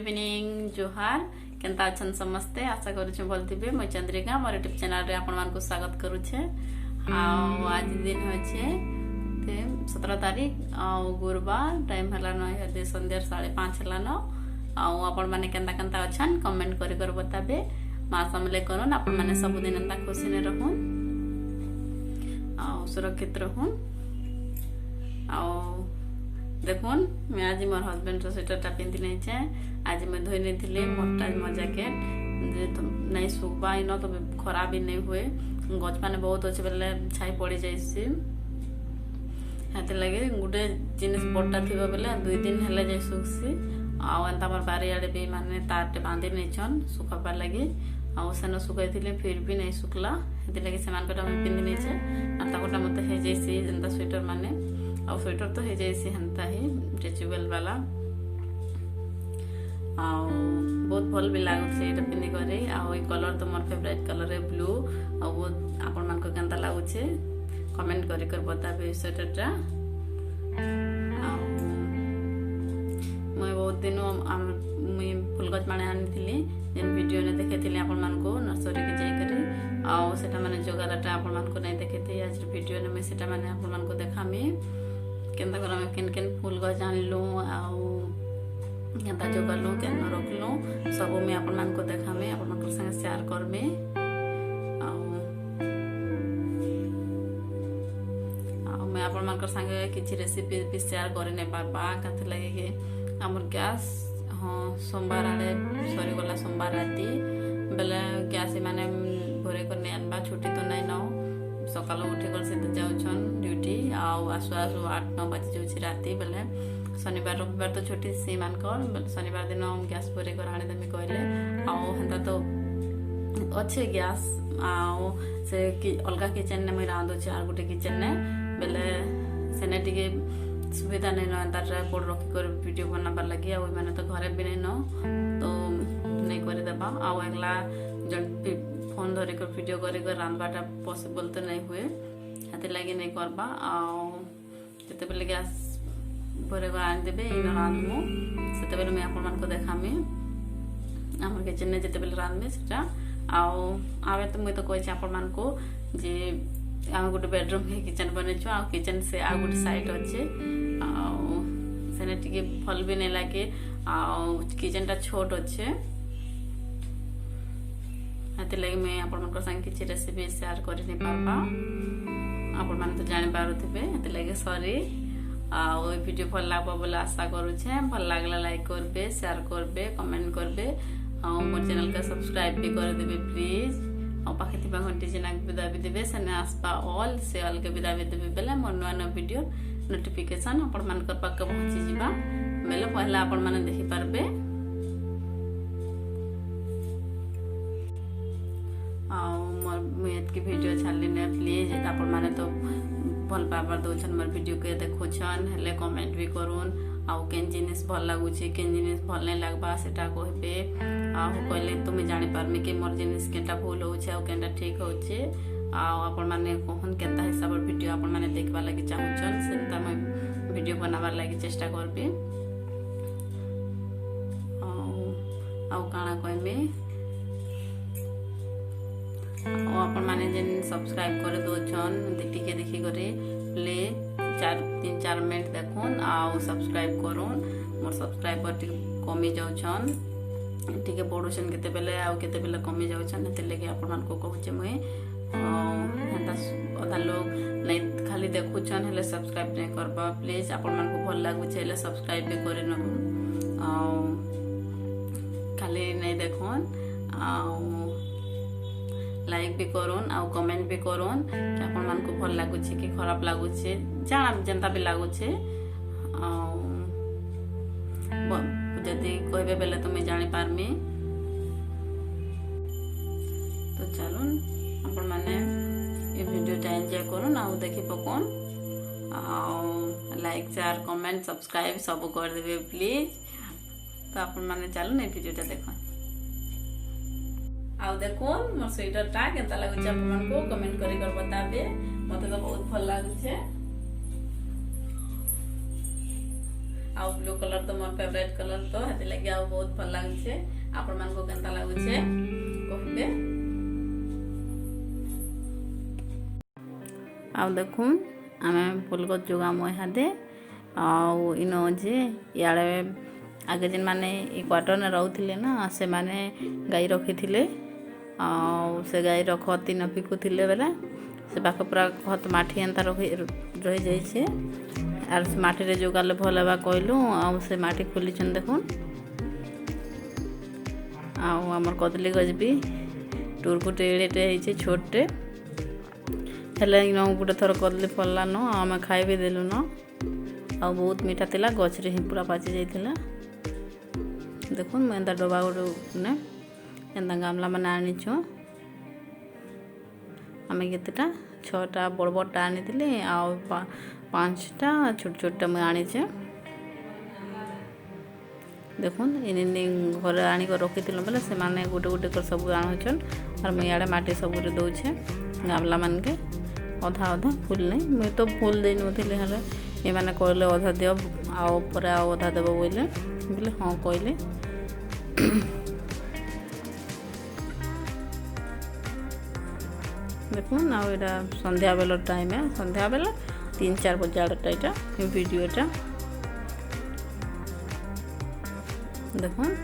Evening जुहार केनता अछन समस्ते आशा करूछु भल थिबे मैं चंद्रिका मोर यूट्यूब चैनल रे आपन मान को स्वागत करूछे। आज दिन होछे 17 तारीख गुरुवार टाइम हला न संध्या 5:30 हला न आपन माने केनता केनता अछन कमेंट करि कर बताबे। मां समले करन आपन माने सब दिन एंता खुशी ने रहूं सुरक्षित रहूं। देखुन मैं आज मोर हस्बैंड स्वेटर टा पिंधि नहीं छे। आज मैं धोई नहीं थी मोटा मो जैकेट तो नहीं सुखबा इन तो खराब भी नहीं हुए गच पाने बहुत अच्छे बेले छाई पड़ जाइसी हाथ लगे गोटे जिनिस बटा थी बेले 2 दिन हेले जाए सुखसी आंता मोर बारियाड़े भी माने तारटे बांधि नहीं छन सुखाबार लगे आन सुखाई थी फिर भी नहीं सुखला लगे से पिंधि नहीं छे आताकोटा मत हो जाइसी जेनता स्वेटर माने आ स्वेटर तो हो जाइसी हेन्ता ही स्ट्रेचेबल वाला बहुत भल भी लगुचे ये पिंधि करे कलर तो मोर फेवरेट कलर है ब्लू आ बहुत आपण मान को केनता लागुचे कमेंट करी कर बताबे स्वेटर टा। मैं बहुत दिन मुई फुलगछ माने आनी जेन वीडियो ने देखे आपण मान को नर्सरी के जाई करी आ सेटा माने जोगाराटा आपण मान को नहीं देखे आज वीडियो ने मैं सेटा माने आपण मान को देखामी केनता कर मैं केन केन फुलगछ आनलु आ केनता जोगालु केन रखलु सब मैं आपण मान को देखामी आपण मान को संग शेयर करमे। मैं आपण मान को संग किछि रेसिपी भी शेयर करे नै पारबा काथे लगे के हमर गैस सोमवार आड़े सरी गला सोमवार राति बेले गैस माने भरे कर नै आनबा छुट्टी तो नै न सकाल उठी कर से जाउछन ड्यूटी आसु आसु 8-9 बजे जाउछि राति बेले शनिवार रविवार तो छुट्टी से मान कर शनिवार दिन गैस भरे कर आने देमी कहले हेन्ता तो अच्छे गैस से अलगा किचन ने मैं रांधु आ गोटे किचन ने बेले सेने टिके सुविधा नहीं न ट्राइपॉड रखी कर वीडियो बनाबार लगी आ मैंने तो घरे भी नहीं न तो नहीं कर देबा आगला जन फोन धरी कर वीडियो करी कर रांधबाटा पॉसिबल तो नहीं हुए हाथी लगी नहीं करबा जिते बेले गैस भरे कर आनी देबे इन रांधमु सेते बेले मैं आपण मान को देखामी हमर किचन ने जिते बेले रांधमे सेटा आवे तो मैं तो कहछि आपण मान को जे आम गोटे बेडरूम के किचन बनैछु आ किचन से आ गोटे साइड अच्छे सेने टिके भल भी नहीं लगे किचन टा छोट अच्छे हाथी लगे मैं आपण मान संग किछि रेसिपी शेयर करि नै पारबा आपण मान तो जानि पारुथिबे हाथी लगे सॉरी वीडियो भल लागबा बोले आशा करूछे भल लागला लाइक करबे शेयर करबे कमेंट करबे मोर चैनल का सब्सक्राइब भी कर देबे प्लीज पाखे थी घंटी चिन्ह विदा भी देवे से आसपा ऑल से ऑल के विदा भी देवे बेले मोर नुआ नुआ वीडियो नोटिफिकेशन आपण मान कर पाके पहुंची जीवा बेले पहला आपण माने देखि पारबे। मोर मेत की वीडियो छाली ने प्लीज आपण माने तो भल पावर दोछन मोर वीडियो के देखोछन हेले कमेंट भी करून आउ केन जिनिस भल लागुची केन जिनिस भल नहीं लागबा सेटा कहबे कहले तुम्हें जानी पारमी कि मोर जिनिस केटा भूल होछे आ केटा ठीक होछे आपण माने कोहन केता हिसाब वीडियो आपण माने देखबा लागि चाहुछन सेता मैं वीडियो बनाबार लागि चेष्टा करबे आउ काना कहमे आपण माने जेन सब्सक्राइब करे दोछन टिके देखि करे प्ले 3-4 मिनट देखुन आउ सब्सक्राइब करूँ मोर सब्सक्राइबर टी कमी जाउछन टिके बढ़ुछन केते बेले आउ केते बेले कमी जाउछन हेते लगे आपण मान को कहूचे मैं हेता अधा लोग नहीं खाली देखुछन हेले सब्सक्राइब नहीं करबा प्लीज आपण मान को भल लागुचे हेले सब्सक्राइब भी करे न खाली नहीं देखुन लाइक भी करूँ आउ कमेंट भी करूँ कि आपण मान को भल लागुचे कि खराब लागुचे जाना जनता भी लागुचे जदि कहबे बेले तो मैं जानी पारमी तो चलून आपण माने ये वीडियो टा एंजॉय करूँ आउ देखि पकोन लाइक शेयर कमेंट सब्सक्राइब सब कर देबे प्लीज तो आपण माने चलून ये वीडियो टा देखो आउ देखुन मोर स्वेटर टा केता लागुचे आपण मान को कमेंट करी कर बताबे मते तो बहुत भल लागुचे आउ ब्लू कलर तो मोर फेवरेट कलर तो हेति लगे आउ बहुत भल लागुछे आपण मान को केनता लागुछे कहबे। आउ देखुन आमे फूल को जोगा mo हादे आउ इनो जे याडे आगे जिन माने ई क्वार्टर ने रहउथिले ना से माने गाई रखिथिले आउ से गाई रखती न पिकुथिले बेला से बाक पूरा खत माठी एंता रही जाइछे आर से माटी रे जोगाले भल बा कहलु आउ से माटी खोली छन देखुन आउ हमर कदली गज भी टुरकुटे एडेटे ହେଇছে छोटे हेले इन गुटे थर कदली फलला न आमे खाइ भी देलु न आ बहुत मीठा थिला गछ रे ही पूरा पाची जाइथिला। देखुन मैं एंता डबा गुटे ने एंता गामला माने आनिछु आमे केतेटा 6टा बड़ बड़टा आनिथिले आ 5टा छोट छोटटा मैं आनिछे। देखुन इन घर आनी को रखिथिल बेले से माने गुटे गुटे कर सब आनुछन और मैं याडे माटी सब रे दउछे गामला मान के अधा अधा फूल नहीं मैं तो फूल दे नथिले हले ए माने कहले अधा दियो आ ऊपर आ अधा देबो बोले बोले हां कहले। देखुन ना एटा संध्या बेला टाइम है संध्या बेला 3-4 बजे आड़टा वीडियोटा देखुन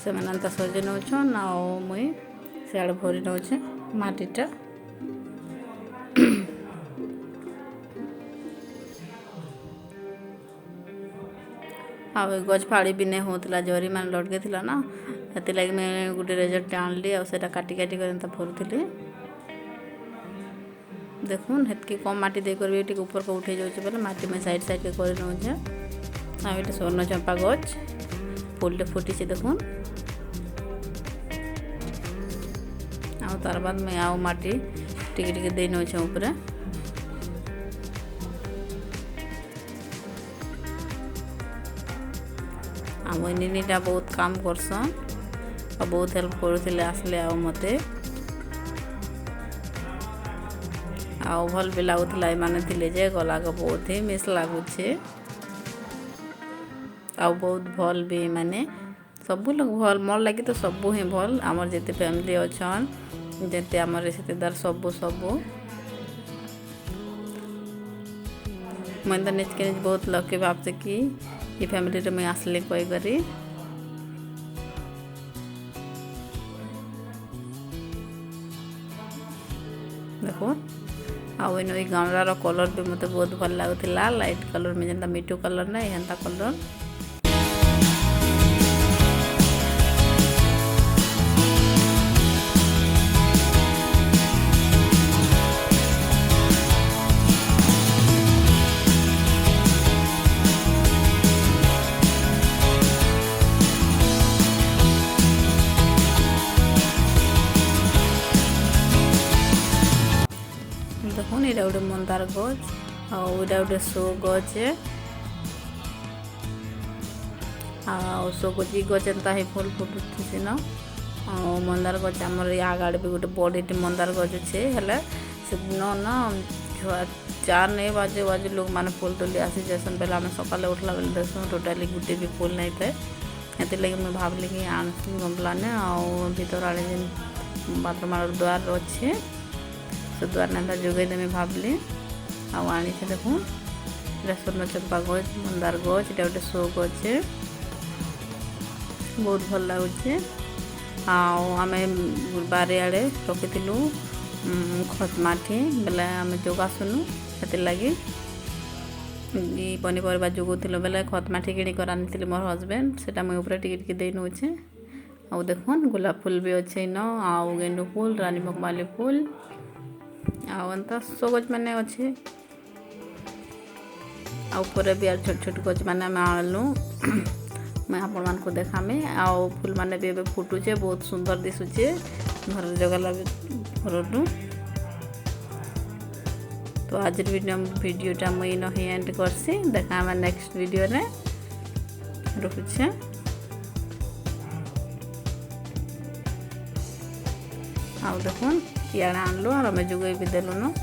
से माने त सजे नउछन आ मुई सियाड़ भरी नउछे माटीटा आ गज फाड़ी भी नहीं होतला जरी मान लटके थिला ना हेति लागि मैं गुटे रेजर टाणली आ सेटा काटी काटी कर एंता भरुथिली। देखुन हेतकी कम माटी दे करबे टिक ऊपर को उठे जाउछ बेले माटी में साइड साइड के कर नउछे आ एटा स्वर्ण चंपा गछ फूलटे फुटी देखुन आ तार बाद में आउ माटी टिके टिके दे नउछे ऊपर आ मोइनीटा बहुत काम करसन और बहुत हेल्प करथिले आसले आ मते आ भल भी लागुथला माने थिले जे गला को बहुत ही मिस लागुछे आ बहुत भल भी माने सब लोग भल मोर लगी तो सब ही भल आमर जेते फैमिली अछन जेते आमर रिश्तेदार सब मैं तो निज के बहुत लकी भावते कि ये फैमिली रे मैं आसले कोई करी। देखो आउ इन गामलार कलर भी मत बहुत भल लगुला लाइट कलर में जेनता मिठू कलर ना एंता कलर देखुन एटा गोटे मंदार गछ आउ एटा गोटे शो गछ आउ शो गछ एंता ही फूल फुटुछि न आउ मंदार गछ हमर या गाड़ भी गोटे बड़ीटे मंदार गछ छे हेले से न 4 बजे लोग माने फूल तोली आसी जैसन बेला में सकाले उठला बेले देखो टोटली गुटे भी फूल नहीं थे हेति लगे मैं भाबली कि आनसी गमला ने आउ भीतर आड़े जेन बाथरूम आड़ द्वार अच्छे तो द्वार ना जोगे देमी भाबली आउ आनी छे देखुन स्वर्ण चंपा गछ मंदार गछ एटा गोटे शो गछ बहुत भल लागुचे आउ आमे बारे आड़े रखिथिलु खत माठी बेले आमे जोगासुनु हेति लागि ई पनीपरिबा जोगुथिलो बेले खत माठी किणी कर आनिथिले मोर हस्बैंड सेटा मैं ऊपर टिके टिके देइ नउचे आउ देखुन गुलाब फूल भी अच्छे न आउ गेंडू फूल रानी मखमाली फूल आउ एंता सो गछ माने अच्छे आउ ऊपर भी छोट छोट गछ माने मैं आनलु मैं आपण मान को देखामे आउ फूल माने भी एबे फुटुचे बहुत सुंदर दिसुचे घर जगला घरटू। तो आज वीडियोटा मुई न ही एंड करसी देखा नेक्स्ट वीडियो रे रखुछे। आउ देखुन इयाड़े आनलु और हमें जुगे भी देलु न।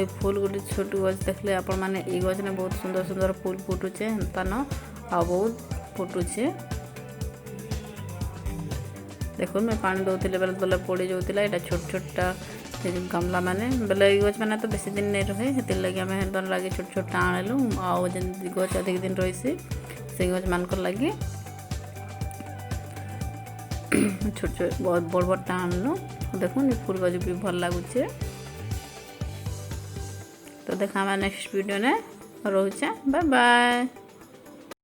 फूल गोटे छोट गछ देखले आपण मैंने ये गछ ने बहुत सुंदर सुंदर फूल फुटुचे हेन्ता न आ बहुत फुटुचे देखो मैं पानी दौले बेले बेले पड़ी जाऊला यहाँ छोट छोटा गमला मैंने बेले गछ मैंने तो बेसी दिन नहीं रहे से लगे आम हेल्थ लगे छोट छोट आणलु आउ गछ अधिक दिन रही से गछ मान लगे छोट छोट बहुत बड़ बड़ आणलु देखो फूल गछ भी भल लगुचे तो देखा नेक्स्ट वीडियो ने रोचे बाय बाय।